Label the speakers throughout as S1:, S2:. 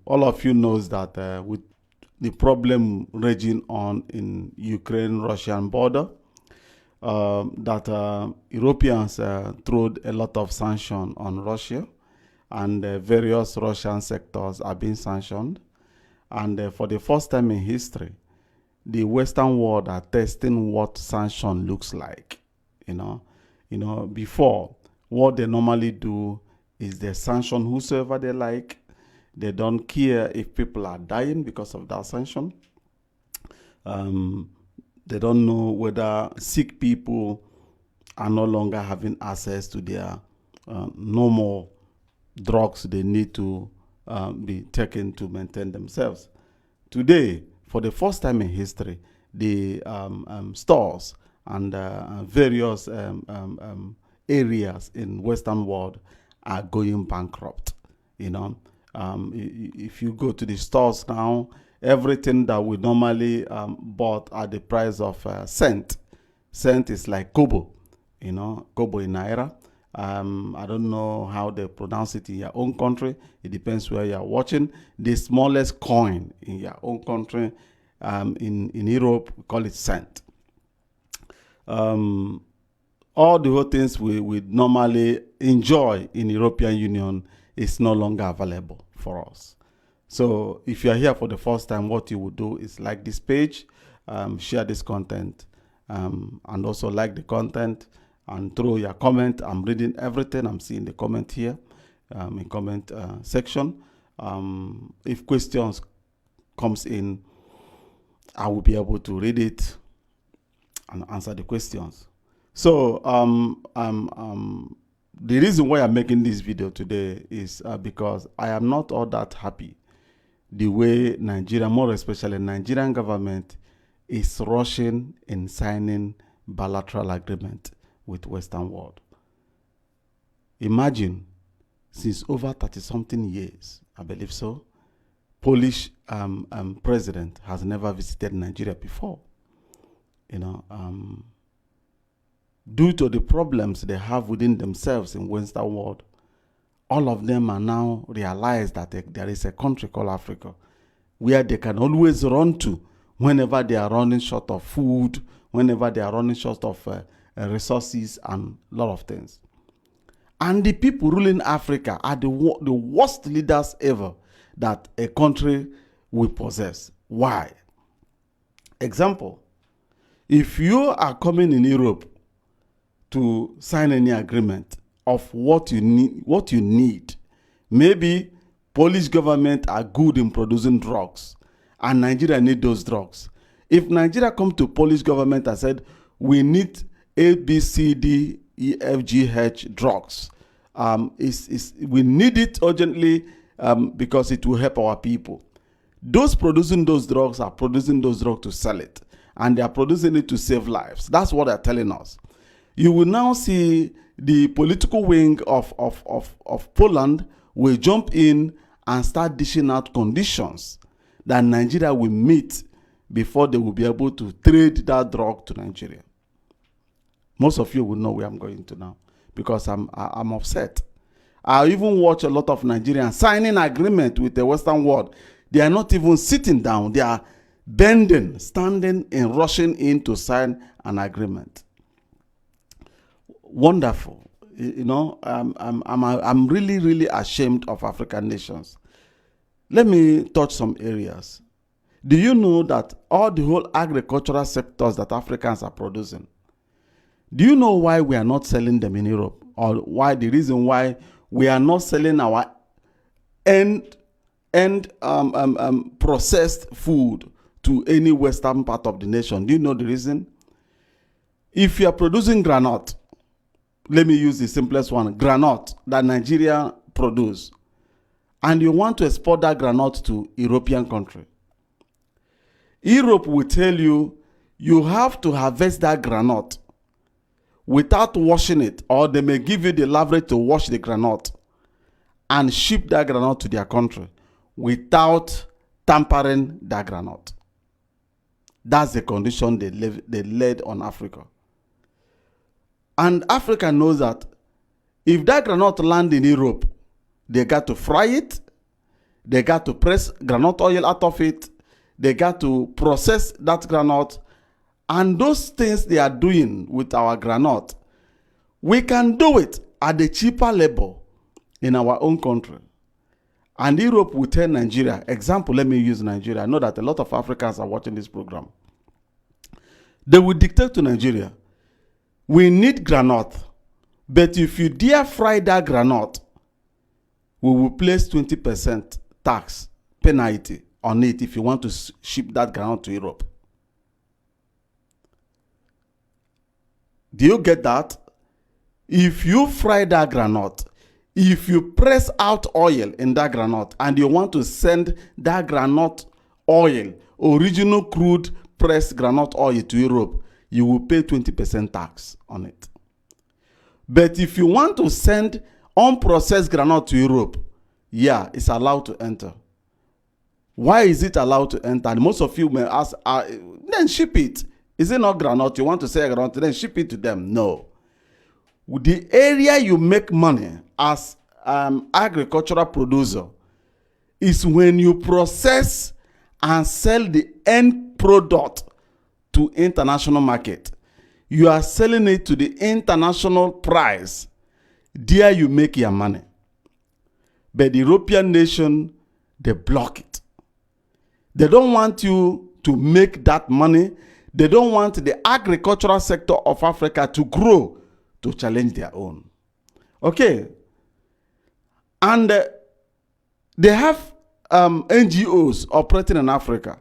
S1: all of you knows that with the problem raging on in Ukraine-Russian border, that Europeans threw a lot of sanction on Russia, and various Russian sectors are being sanctioned. And for the first time in history, the Western world are testing what sanction looks like. Before, what they normally do is they sanction whosoever they like. They don't care if people are dying because of that sanction. They don't know whether sick people are no longer having access to their normal drugs they need to be taken to maintain themselves. Today, for the first time in history, the stores and various areas in Western world are going bankrupt. If you go to the stores now, everything that we normally bought at the price of cent is like kobo, kobo in naira. I don't know how they pronounce it in your own country. It depends where you're watching. The smallest coin in your own country, in Europe, we call it cent. All the whole things we normally enjoy in European Union is no longer available for us. So if you're here for the first time, what you would do is like this page, share this content, and also like the content and throw your comment. I'm reading everything. I'm seeing the comment here in comment section. If questions comes in, I will be able to read it and answer the questions. So the reason why I'm making this video today is because I am not all that happy the way Nigeria, more especially Nigerian government, is rushing in signing bilateral agreement with Western world. Imagine, since over 30-something years, I believe so, Polish president has never visited Nigeria before. Due to the problems they have within themselves in Western world, all of them are now realized that there is a country called Africa where they can always run to whenever they are running short of food, whenever they are running short of resources and a lot of things. And the people ruling Africa are the worst leaders ever that a country will possess. Why? Example, if you are coming in Europe to sign any agreement of what you need, maybe Polish government are good in producing drugs and Nigeria need those drugs. If Nigeria come to Polish government and said, we need A, B, C, D, E, F, G, H drugs, we need it urgently because it will help our people. Those producing those drugs are producing those drugs to sell it, and they are producing it to save lives. That's what they're telling us. You will now see the political wing of Poland will jump in and start dishing out conditions that Nigeria will meet before they will be able to trade that drug to Nigeria. Most of you will know where I'm going to now because I'm upset. I even watch a lot of Nigerians signing agreement with the Western world. They are not even sitting down. They are bending, standing, and rushing in to sign an agreement. Wonderful. I'm really, really ashamed of African nations. Let me touch some areas. Do you know that all the whole agricultural sectors that Africans are producing, do you know why we are not selling them in Europe? Or why the reason why we are not selling our end processed food to any western part of the nation? Do you know the reason? If you are producing granite, let me use the simplest one, granite that Nigeria produce, and you want to export that granite to European country, Europe will tell you, you have to harvest that granite without washing it, or they may give you the leverage to wash the granite and ship that granite to their country without tampering that granite. That's the condition they laid on Africa. And Africa knows that if that granite land in Europe, they got to fry it, They got to press groundnut oil out of it. They got to process that groundnut. And those things they are doing with our groundnut, we can do it at a cheaper level in our own country. And Europe will tell Nigeria, example, let me use Nigeria. I know that a lot of Africans are watching this program. They will dictate to Nigeria, we need groundnut, but if you dare fry that groundnut, we will place 20% tax penalty on it if you want to ship that groundnut to Europe. Do you get that? If you fry that groundnut, if you press out oil in that groundnut and you want to send that groundnut oil, original crude pressed groundnut oil to Europe, you will pay 20% tax on it. But if you want to send unprocessed groundnut to Europe, yeah, it's allowed to enter. Why is it allowed to enter? And most of you may ask, then ship it. Is it not groundnut? You want to sell groundnut, then ship it to them? No. The area you make money as agricultural producer is when you process and sell the end product to international market. You are selling it to the international price. There you make your money. But the European nation, they block it. They don't want you to make that money. They don't want the agricultural sector of Africa to grow, to challenge their own. Okay. And they have NGOs operating in Africa.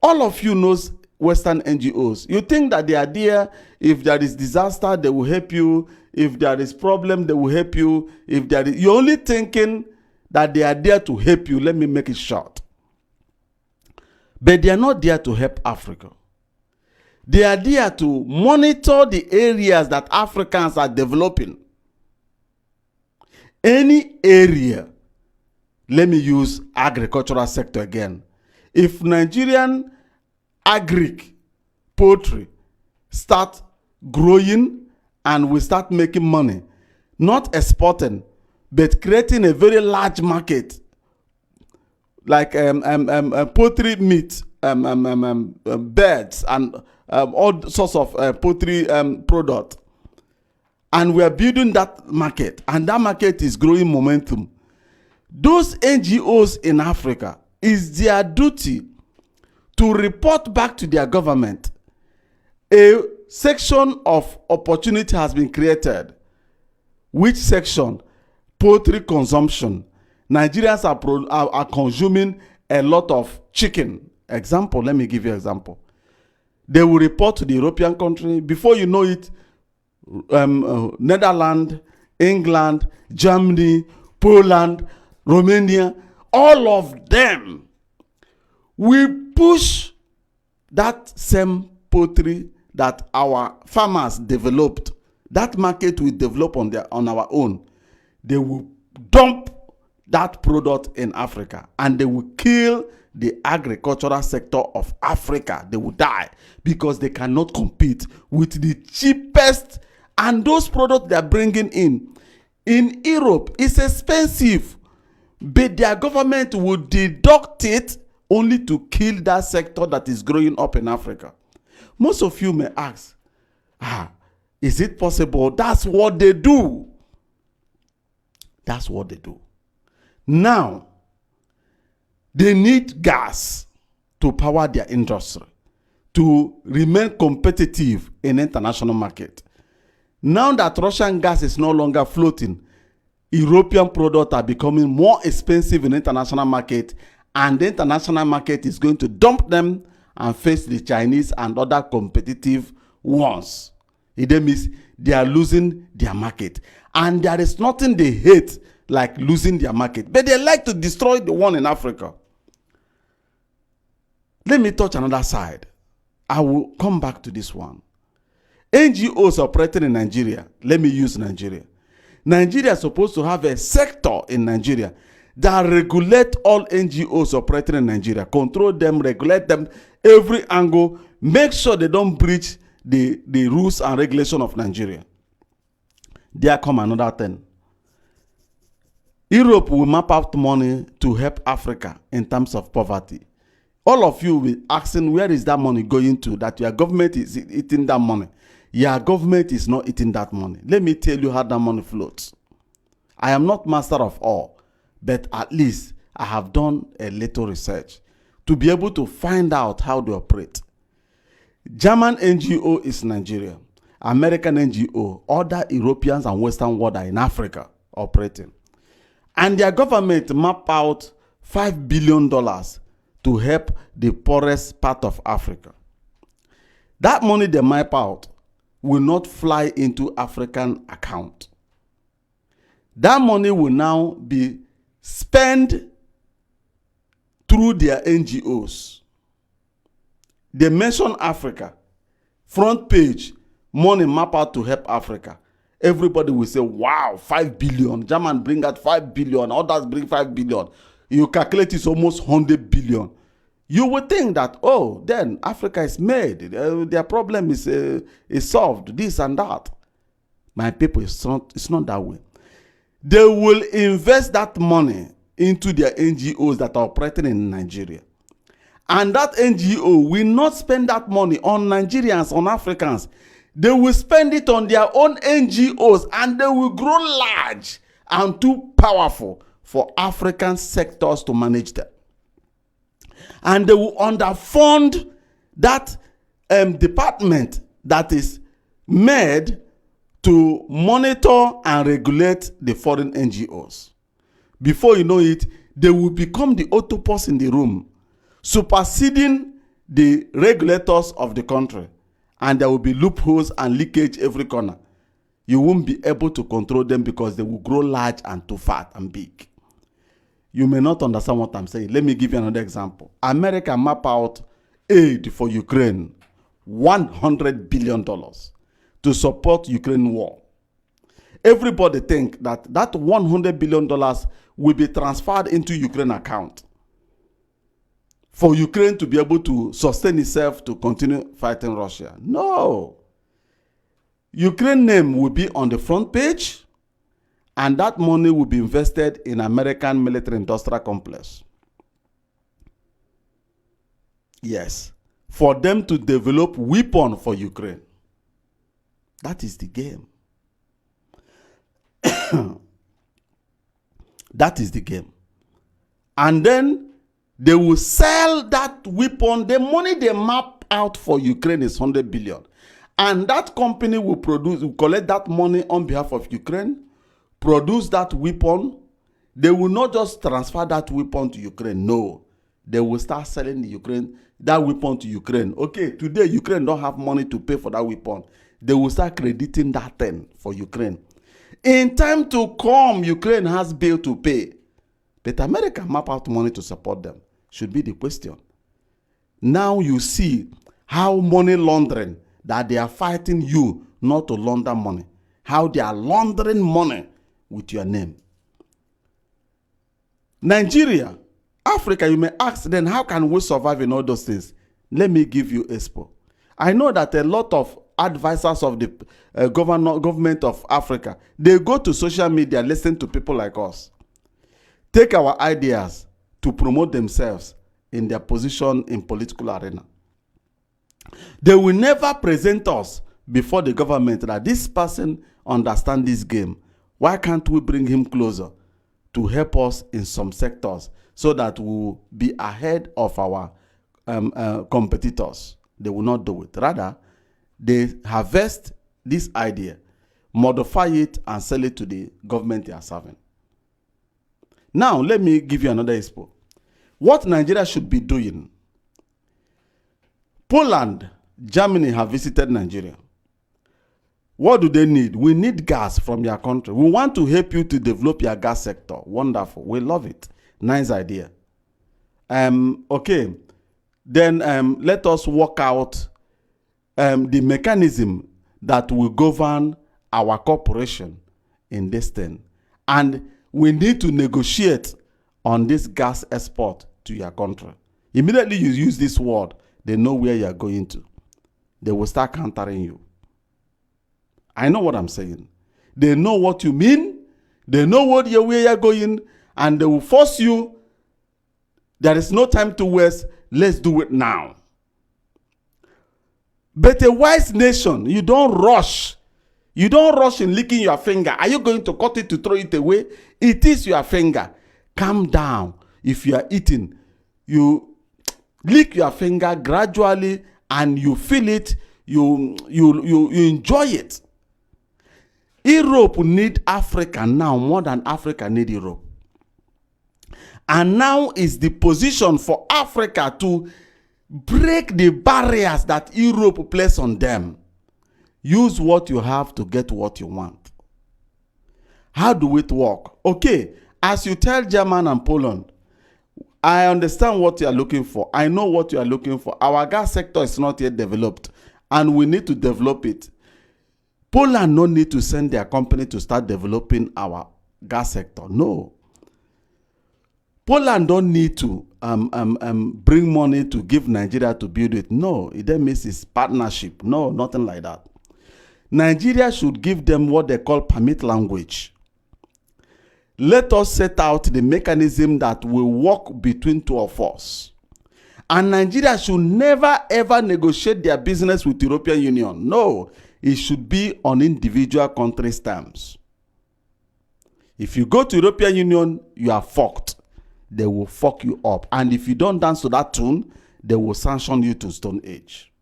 S1: All of you knows Western NGOs. You think that they are there, if there is disaster, they will help you. If there is problem, they will help you. If there is, you're only thinking that they are there to help you. Let me make it short. But they are not there to help Africa. They are there to monitor the areas that Africans are developing. Any area, let me use agricultural sector again. If Nigerian agric, poultry, start growing and we start making money, not exporting, but creating a very large market, like poultry meat, birds, and all sorts of poultry product. And we are building that market, and that market is growing momentum. Those NGOs in Africa, is their duty to report back to their government. A section of opportunity has been created. Which section? Poultry consumption. Nigerians are consuming a lot of chicken. Example, let me give you an example. They will report to the European country. Before you know it, Netherlands, England, Germany, Poland, Romania, all of them will push that same poultry that our farmers developed. That market will develop on our own. They will dump that product in Africa, and they will kill the agricultural sector of Africa. They will die because they cannot compete with the cheapest, and those products they are bringing in Europe is expensive, but their government will deduct it only to kill that sector that is growing up in Africa. Most of you may ask, is it possible? That's what they do. That's what they do. Now, they need gas to power their industry, to remain competitive in international market. Now that Russian gas is no longer floating, European products are becoming more expensive in international market, and the international market is going to dump them and face the Chinese and other competitive ones. It means they are losing their market. And there is nothing they hate like losing their market, but they like to destroy the one in Africa. Let me touch another side. I will come back to this one. NGOs operating in Nigeria. Let me use Nigeria. Nigeria is supposed to have a sector in Nigeria that regulate all NGOs operating in Nigeria, control them, regulate them, every angle, make sure they don't breach the rules and regulation of Nigeria. There come another thing. Europe will map out money to help Africa in terms of poverty. All of you will be asking, where is that money going to? That your government is eating that money. Your government is not eating that money. Let me tell you how that money floats. I am not master of all, but at least I have done a little research to be able to find out how they operate. German NGO is Nigeria. American NGO, other Europeans and Western world are in Africa operating. And their government map out $5 billion to help the poorest part of Africa. That money they map out will not fly into African account. That money will now be spent through their NGOs. They mention Africa. Front page, money map out to help Africa. Everybody will say, wow, 5 billion. German bring out 5 billion. Others bring 5 billion. You calculate it's almost 100 billion. You would think that, oh, then Africa is made. Their problem is solved, this and that. My people, it's not that way. They will invest that money into their NGOs that are operating in Nigeria. And that NGO will not spend that money on Nigerians, on Africans. They will spend it on their own NGOs, and they will grow large and too powerful for African sectors to manage them. And they will underfund that department that is made to monitor and regulate the foreign NGOs. Before you know it, they will become the octopus in the room, superseding the regulators of the country. And there will be loopholes and leakage every corner. You won't be able to control them because they will grow large and too fat and big. You may not understand what I'm saying. Let me give you another example. America map out aid for Ukraine, $100 billion to support Ukraine war. Everybody think that $100 billion will be transferred into Ukraine account for Ukraine to be able to sustain itself to continue fighting Russia. No. Ukraine name will be on the front page, and that money will be invested in American military industrial complex. Yes. For them to develop weapons for Ukraine. That is the game. That is the game. And then they will sell that weapon. The money they map out for Ukraine is 100 billion. And that company will collect that money on behalf of Ukraine, produce that weapon. They will not just transfer that weapon to Ukraine. No. They will start selling that weapon to Ukraine. Okay, today Ukraine don't have money to pay for that weapon. They will start crediting that thing for Ukraine. In time to come, Ukraine has bill to pay. But America map out money to support them. Should be the question. Now you see how money laundering, that they are fighting you not to launder money. How they are laundering money with your name. Nigeria, Africa, you may ask, then how can we survive in all those things? Let me give you expo. I know that a lot of advisors of the government of Africa, they go to social media, listen to people like us. Take our ideas to promote themselves in their position in political arena. They will never present us before the government that this person understands this game. Why can't we bring him closer to help us in some sectors so that we will be ahead of our competitors? They will not do it. Rather, they harvest this idea, modify it, and sell it to the government they are serving. Now, let me give you another example. What Nigeria should be doing. Poland, Germany have visited Nigeria. What do they need? We need gas from your country. We want to help you to develop your gas sector. Wonderful. We love it. Nice idea. Okay. Then let us work out the mechanism that will govern our corporation in this thing. And we need to negotiate on this gas export to your country. Immediately you use this word, they know where you are going to. They will start countering you. I know what I'm saying. They know what you mean. They know where you're going, and they will force you. There is no time to waste. Let's do it now. But a wise nation, you don't rush. You don't rush in licking your finger. Are you going to cut it to throw it away? It is your finger. Calm down. If you are eating, you lick your finger gradually and you feel it. You enjoy it. Europe need Africa now more than Africa need Europe. And now is the position for Africa to break the barriers that Europe place on them. Use what you have to get what you want. How do it work? Okay, as you tell Germany and Poland, I understand what you are looking for. I know what you are looking for. Our gas sector is not yet developed, and we need to develop it. Poland no need to send their company to start developing our gas sector. No. Poland don't need to bring money to give Nigeria to build it. No, it then means it's partnership. No, nothing like that. Nigeria should give them what they call permit language. Let us set out the mechanism that will work between two of us. And Nigeria should never ever negotiate their business with the European Union. No, it should be on individual countries' terms. If you go to European Union, you are fucked. They will fuck you up. And if you don't dance to that tune, they will sanction you to Stone Age.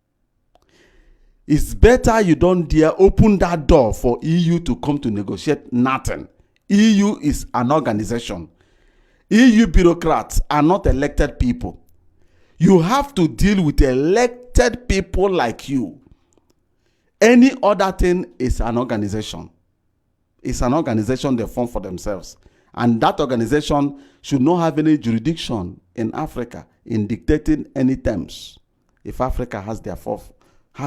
S1: It's better you don't dare open that door for EU to come to negotiate nothing. EU is an organization. EU bureaucrats are not elected people. You have to deal with elected people like you. Any other thing is an organization. It's an organization they form for themselves. And that organization should not have any jurisdiction in Africa in dictating any terms. If Africa has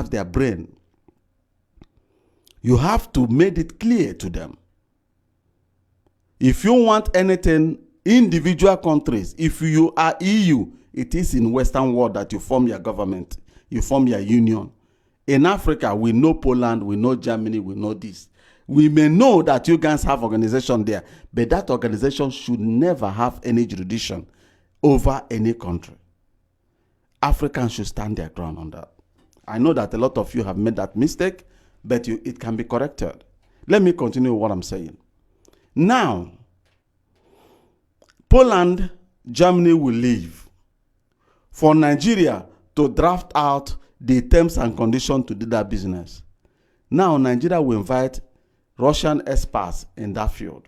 S1: their brain, you have to make it clear to them. If you want anything, individual countries, if you are EU, it is in Western world that you form your government, you form your union. In Africa, we know Poland, we know Germany, we know this. We may know that you guys have organization there, but that organization should never have any jurisdiction over any country. Africans should stand their ground on that. I know that a lot of you have made that mistake, but it can be corrected. Let me continue what I'm saying. Now, Poland, Germany will leave. For Nigeria to draft out the terms and conditions to do that business. Now, Nigeria will invite Russian experts in that field.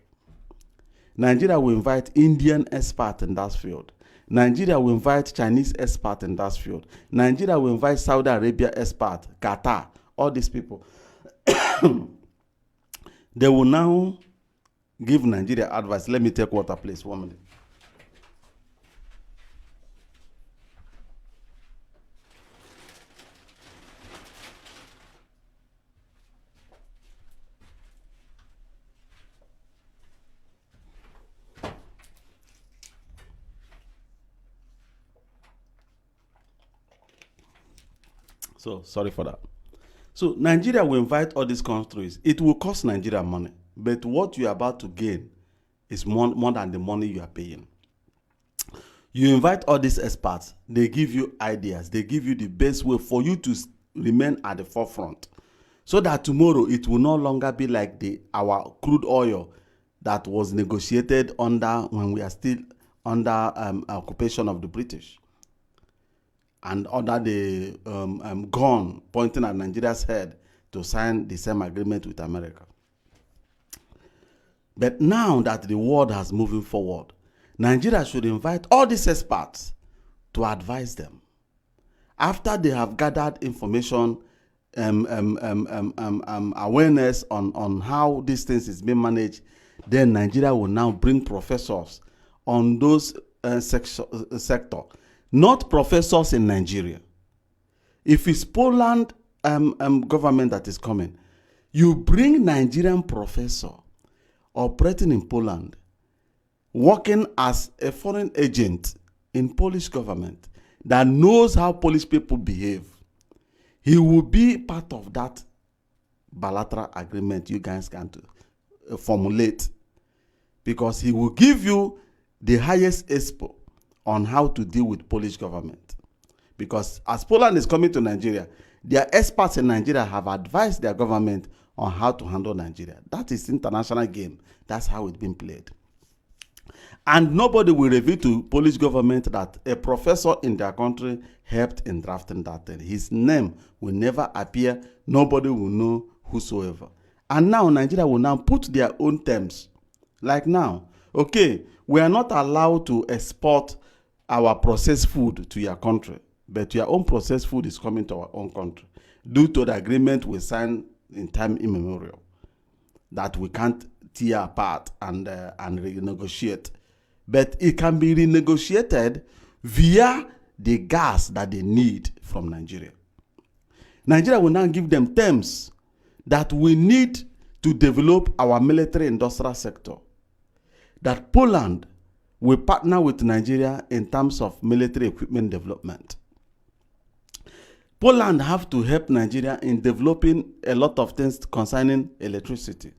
S1: Nigeria will invite Indian experts in that field. Nigeria will invite Chinese experts in that field. Nigeria will invite Saudi Arabia experts, Qatar, all these people. They will now give Nigeria advice. Let me take water, please. 1 minute. So, sorry for that. So, Nigeria will invite all these countries. It will cost Nigeria money. But what you are about to gain is more than the money you are paying. You invite all these experts. They give you ideas. They give you the best way for you to remain at the forefront. So that tomorrow it will no longer be like our crude oil that was negotiated under when we are still under occupation of the British. And under the gun pointing at Nigeria's head to sign the same agreement with America. But now that the world has moving forward, Nigeria should invite all these experts to advise them. After they have gathered information, awareness on how these things is being managed, then Nigeria will now bring professors on those sector. Not professors in Nigeria. If it's Poland government that is coming, you bring Nigerian professor operating in Poland, working as a foreign agent in Polish government that knows how Polish people behave. He will be part of that bilateral agreement you guys can formulate. because he will give you the highest expo on how to deal with Polish government. Because as Poland is coming to Nigeria, their experts in Nigeria have advised their government on how to handle Nigeria. That is international game. That's how it's been played. And nobody will reveal to Polish government that a professor in their country helped in drafting that thing. His name will never appear. Nobody will know whosoever. And now Nigeria will now put their own terms. Like now, okay, we are not allowed to export our processed food to your country, but your own processed food is coming to our own country due to the agreement we signed in time immemorial that we can't tear apart and renegotiate. But it can be renegotiated via the gas that they need from Nigeria. Nigeria will now give them terms that we need to develop our military industrial sector. That Poland will partner with Nigeria in terms of military equipment development. Poland have to help Nigeria in developing a lot of things concerning electricity.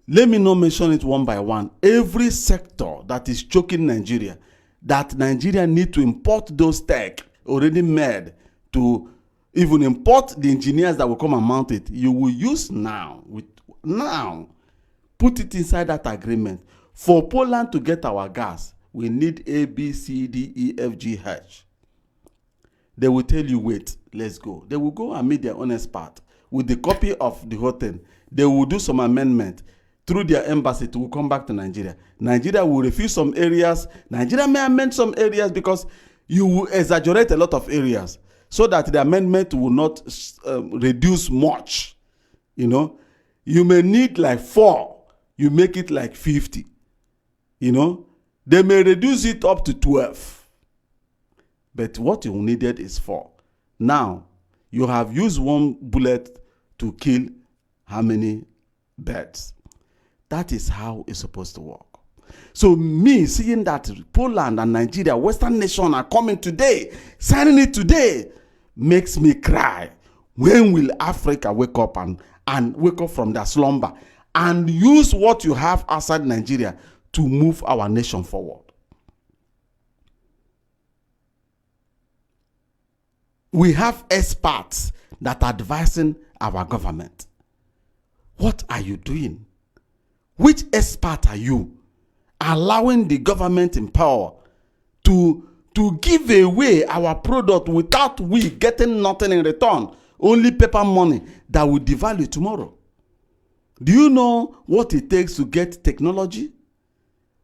S1: Let me not mention it one by one. Every sector that is choking Nigeria, that Nigeria need to import those tech already made, to even import the engineers that will come and mount it. You will use now, put it inside that agreement. For Poland to get our gas, we need A, B, C, D, E, F, G, H. They will tell you, wait, let's go. They will go and meet their own expert with the copy of the whole thing. They will do some amendment through their embassy to come back to Nigeria. Nigeria will refuse some areas. Nigeria may amend some areas because you will exaggerate a lot of areas so that the amendment will not reduce much. You know, you may need like 4. You make it like 50. You know, they may reduce it up to 12. But what you needed is 4. Now, you have used one bullet to kill how many birds? That is how it's supposed to work. So me seeing that Poland and Nigeria, Western nation, are coming today, signing it today, makes me cry. When will Africa wake up and wake up from their slumber and use what you have outside Nigeria to move our nation forward? We have experts that are advising our government. What are you doing? Which expert are you? Allowing the government in power to give away our product without we getting nothing in return, only paper money that will devalue tomorrow. Do you know what it takes to get technology?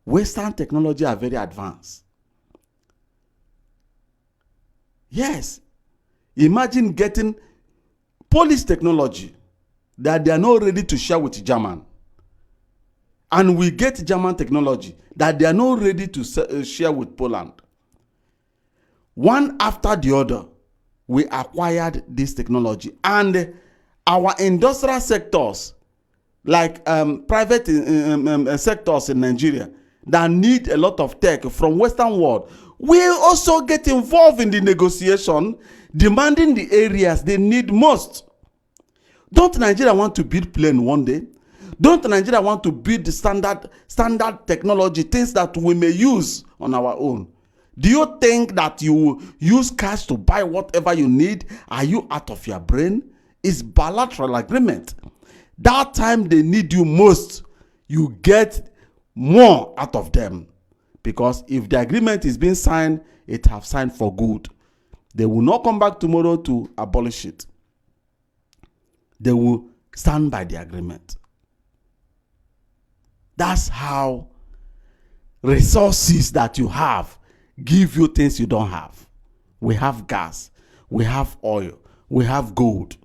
S1: Western technology are very advanced. Yes. Imagine getting Polish technology that they are not ready to share with German. And we get German technology that they are not ready to share with Poland. One after the other, we acquired this technology. And our industrial sectors, like private sectors in Nigeria, that need a lot of tech from Western world, will also get involved in the negotiation, demanding the areas they need most. Don't Nigeria want to build plane one day? Don't Nigeria want to build the standard technology, things that we may use on our own? Do you think that you use cash to buy whatever you need? Are you out of your brain? It's bilateral agreement. That time they need you most, you get more out of them. Because if the agreement is being signed, it have signed for good. They will not come back tomorrow to abolish it. They will stand by the agreement. That's how resources that you have give you things you don't have. We have gas, we have oil, we have gold.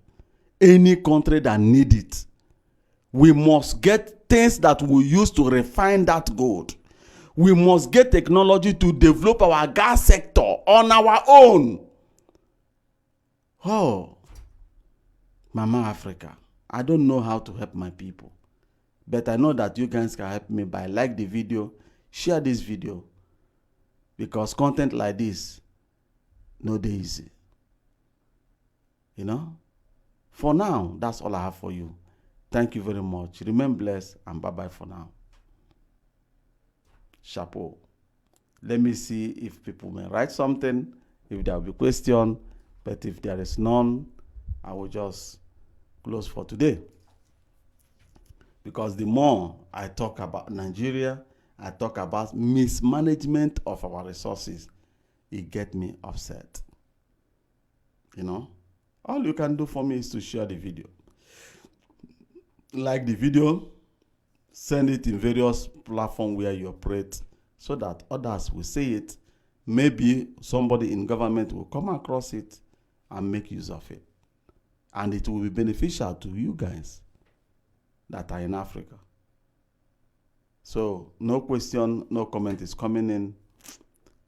S1: Any country that need it, we must get things that we use to refine that gold. We must get technology to develop our gas sector on our own. Oh, Mama Africa, I don't know how to help my people. But I know that you guys can help me by like the video, share this video. Because content like this, no dey easy. You know? For now, that's all I have for you. Thank you very much. Remain blessed and bye-bye for now. chapeau. Let me see if people may write something, if there will be question, but if there is none, I will just close for today. Because the more I talk about Nigeria, I talk about mismanagement of our resources, it gets me upset. You know, all you can do for me is to share the video. Like the video, send it in various platforms where you operate so that others will see it. Maybe somebody in government will come across it and make use of it. And it will be beneficial to you guys that are in Africa. So no question, no comment is coming in.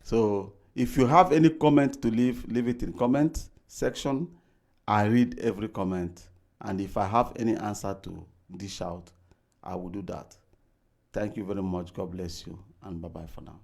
S1: So if you have any comment to leave it in comment section. I read every comment. And if I have any answer to dish out, I will do that. Thank you very much. God bless you. And bye-bye for now.